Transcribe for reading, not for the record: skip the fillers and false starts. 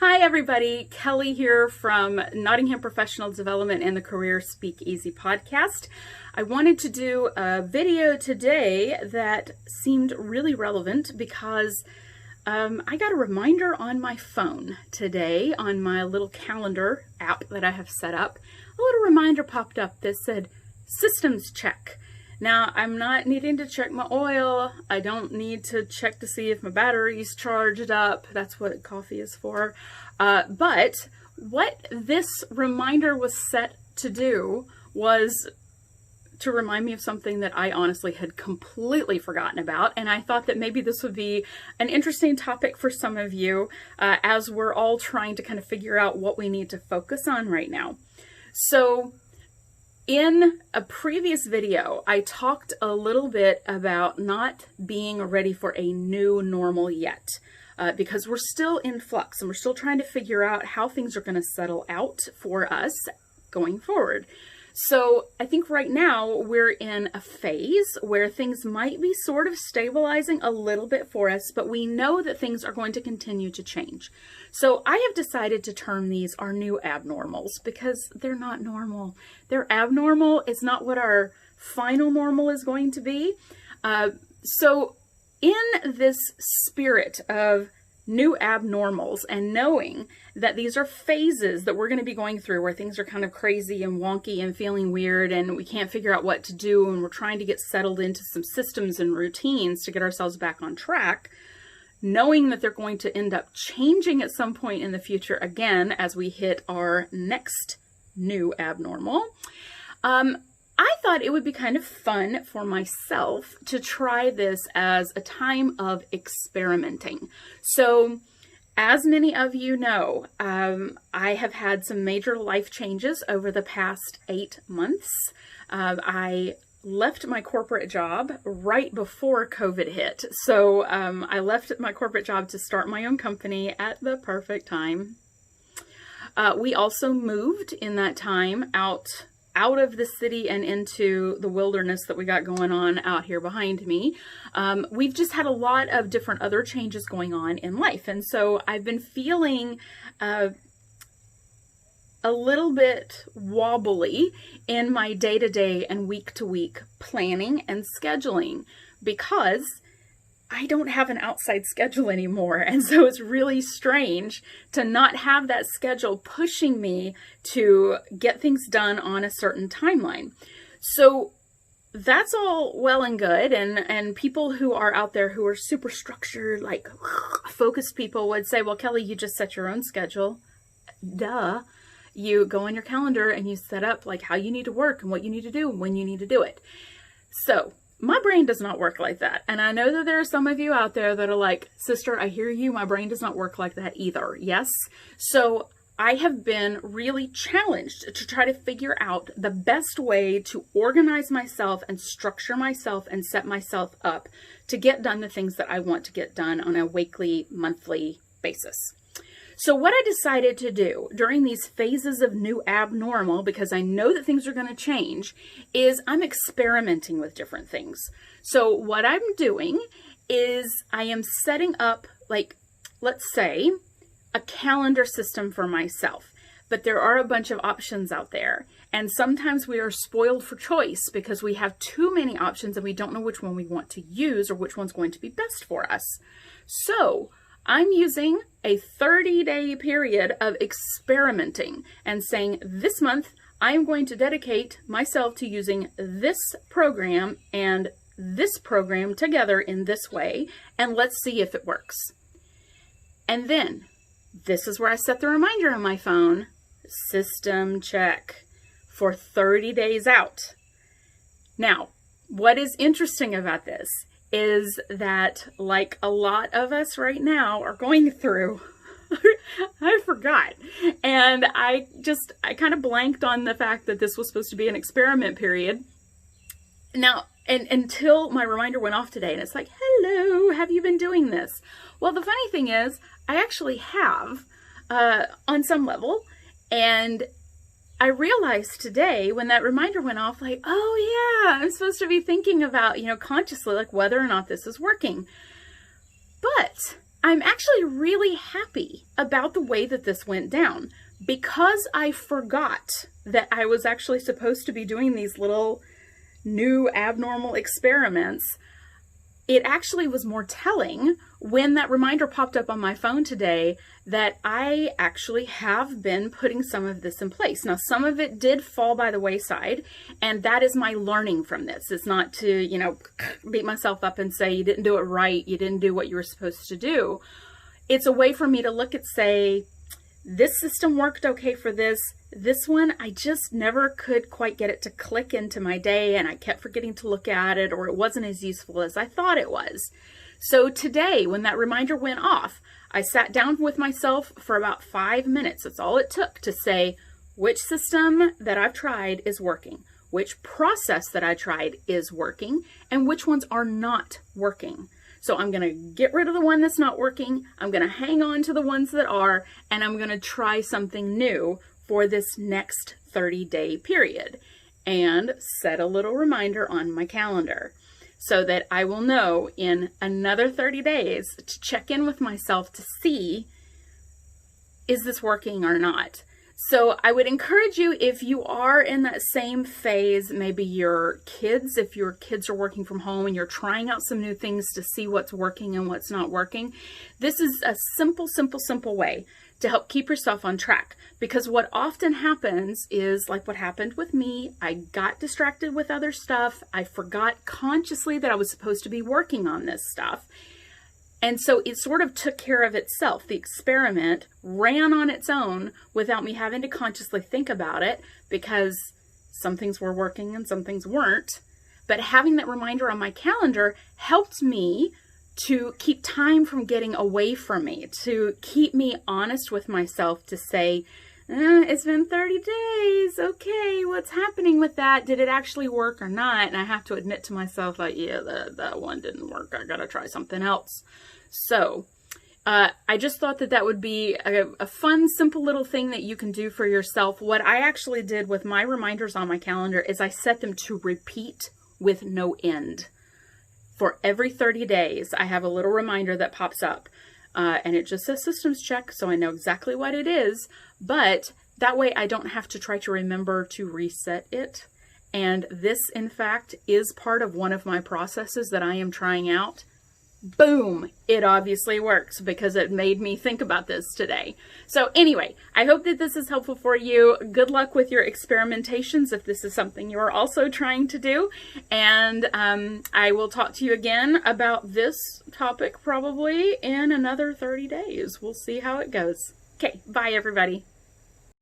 Hi everybody, Kelly here from Nottingham Professional Development and the Career Speakeasy Podcast. I wanted to do a video today that seemed really relevant because I got a reminder on my phone today on my little calendar app that I have set up. A little reminder popped up that said systems check. Now, I'm not needing to check my oil. I don't need to check to see if my battery's charged up. That's what coffee is for. But what this reminder was set to do was to remind me of something that I honestly had completely forgotten about. And I thought that maybe this would be an interesting topic for some of you as we're all trying to kind of figure out what we need to focus on right now. So in a previous video, I talked a little bit about not being ready for a new normal yet, because we're still in flux and we're still trying to figure out how things are going to settle out for us going forward. So I think right now we're in a phase where things might be sort of stabilizing a little bit for us, but we know that things are going to continue to change. So I have decided to term these our new abnormals because they're not normal. They're abnormal. It's not what our final normal is going to be. So in this spirit of new abnormals and knowing that these are phases that we're going to be going through where things are kind of crazy and wonky and feeling weird and we can't figure out what to do and we're trying to get settled into some systems and routines to get ourselves back on track, knowing that they're going to end up changing at some point in the future again as we hit our next new abnormal. I thought it would be kind of fun for myself to try this as a time of experimenting. So, as many of you know, I have had some major life changes over the past 8 months. I left my corporate job right before COVID hit. So, I left my corporate job to start my own company at the perfect time. We also moved in that time out of the city and into the wilderness that we got going on out here behind me. We've just had a lot of different other changes going on in life. And so I've been feeling a little bit wobbly in my day-to-day and week-to-week planning and scheduling because I don't have an outside schedule anymore. And so it's really strange to not have that schedule pushing me to get things done on a certain timeline. So that's all well and good. And people who are out there who are super structured, like focused people would say, well, Kelly, you just set your own schedule. Duh. You go on your calendar and you set up like how you need to work and what you need to do and when you need to do it. So my brain does not work like that. And I know that there are some of you out there that are like, sister, I hear you. My brain does not work like that either. Yes. So I have been really challenged to try to figure out the best way to organize myself and structure myself and set myself up to get done the things that I want to get done on a weekly, monthly basis. So what I decided to do during these phases of new abnormal, because I know that things are going to change, is I'm experimenting with different things. So what I'm doing is I am setting up, like, let's say, a calendar system for myself. But there are a bunch of options out there. And sometimes we are spoiled for choice because we have too many options and we don't know which one we want to use or which one's going to be best for us. So I'm using a 30-day period of experimenting and saying this month I'm going to dedicate myself to using this program and this program together in this way, and let's see if it works. And then this is where I set the reminder on my phone, system check for 30 days out. Now, what is interesting about this is that, like a lot of us right now are going through, I forgot. And I kind of blanked on the fact that this was supposed to be an experiment period. Now, and until my reminder went off today, and it's like, hello, have you been doing this? Well, the funny thing is, I actually have, on some level, and I realized today when that reminder went off, like, oh yeah, I'm supposed to be thinking about, consciously, like whether or not this is working. But I'm actually really happy about the way that this went down because I forgot that I was actually supposed to be doing these little new abnormal experiments. It actually was more telling when that reminder popped up on my phone today that I actually have been putting some of this in place. Now, some of it did fall by the wayside, and that is my learning from this. It's not to, beat myself up and say, you didn't do it right, you didn't do what you were supposed to do. It's a way for me to look at, say, this system worked okay for this. This one, I just never could quite get it to click into my day, and I kept forgetting to look at it, or it wasn't as useful as I thought it was. So today, when that reminder went off, I sat down with myself for about 5 minutes. That's all it took to say which system that I've tried is working, which process that I tried is working, and which ones are not working. So I'm going to get rid of the one that's not working, I'm going to hang on to the ones that are, and I'm going to try something new for this next 30-day period and set a little reminder on my calendar so that I will know in another 30 days to check in with myself to see, is this working or not? So I would encourage you, if you are in that same phase, maybe if your kids are working from home and you're trying out some new things to see what's working and what's not working, this is a simple way to help keep yourself on track. Because what often happens is, like what happened with me, I got distracted with other stuff. I forgot consciously that I was supposed to be working on this stuff. And so it sort of took care of itself. The experiment ran on its own without me having to consciously think about it, because some things were working and some things weren't. But having that reminder on my calendar helped me to keep time from getting away from me, to keep me honest with myself, to say, it's been 30 days. Okay, what's happening with that? Did it actually work or not? And I have to admit to myself, like, yeah, that one didn't work. I got to try something else. So I just thought that would be a fun, simple little thing that you can do for yourself. What I actually did with my reminders on my calendar is I set them to repeat with no end. For every 30 days, I have a little reminder that pops up. And it just says systems check, so I know exactly what it is. But that way I don't have to try to remember to reset it. And this, in fact, is part of one of my processes that I am trying out. Boom! It obviously works because it made me think about this today. So anyway, I hope that this is helpful for you. Good luck with your experimentations if this is something you're also trying to do. And I will talk to you again about this topic probably in another 30 days. We'll see how it goes. Okay, bye everybody.